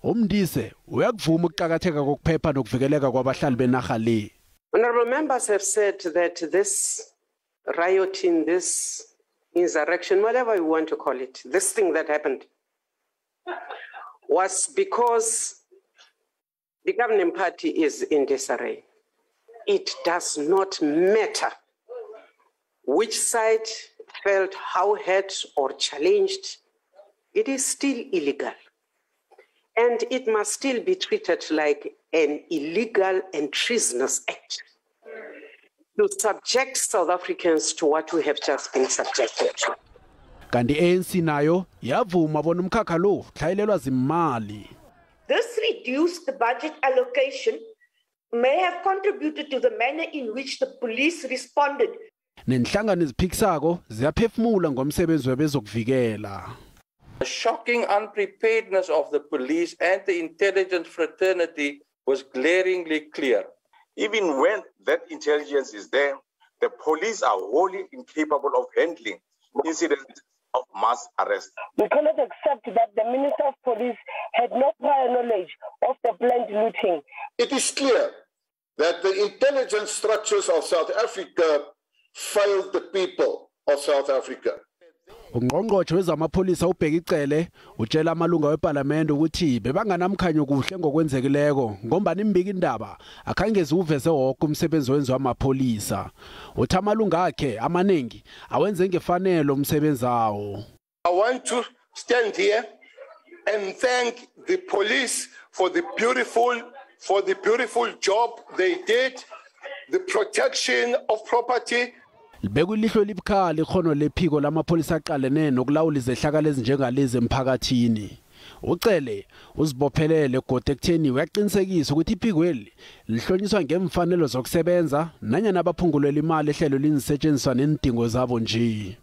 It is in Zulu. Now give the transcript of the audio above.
Modise uyakuvuma ukuqhakatheka kokuphepha nokuvikeleka kwabahlali benarha le. Honorable members have said that this rioting, this insurrection, whatever you want to call it, this thing that happened was because the governing party is in disarray. It does not matter which side felt how hurt or challenged, it is still illegal. And it must still be treated like an illegal and treasonous act to subject South Africans to what we have just been subjected to. Kanti ANC nayo yavuma bona umkhakha lo hlayelelwa zimali. This reduced budget allocation may have contributed to the manner in which the police responded. Nenhlangano eziphikisako ziyaphefumula ngomsebenzi wezokuvikela. The shocking unpreparedness of the police and the intelligence fraternity was glaringly clear. Even when that intelligence is there, the police are wholly incapable of handling incidents of mass arrest. We cannot accept that the Minister of Police had no prior knowledge of the planned looting. It is clear that the intelligence structures of South Africa failed the people of South Africa. UNgqongqotjhe wezamapolisa eqale utjele amalunga wePalamende ukuthi bebanganamkhanyo kuhle ngokwenzekileko ngombani imbiki indaba akhangeze uveze wonke umsebenzi wenziwa amapolisa. Uthi amalunga akhe amaningi awenze ngefanele umsebenzi wawo. I want to stand here and thank the police for the beautiful job they did, the protection of property. Bekulihlo libukhali ikhono lephiko lamapolisa aqalene nokulawula izehlakalo ezinjengalezi emphakathini. Ucele uzibophelele kodwa ekutheni uyaqinisekisa ukuthi iphikweni lihlonyiswa ngemfanelo zokusebenza nanyana abaphungulela imali ehlelo linisetshenziswa nezidingo zabo nje.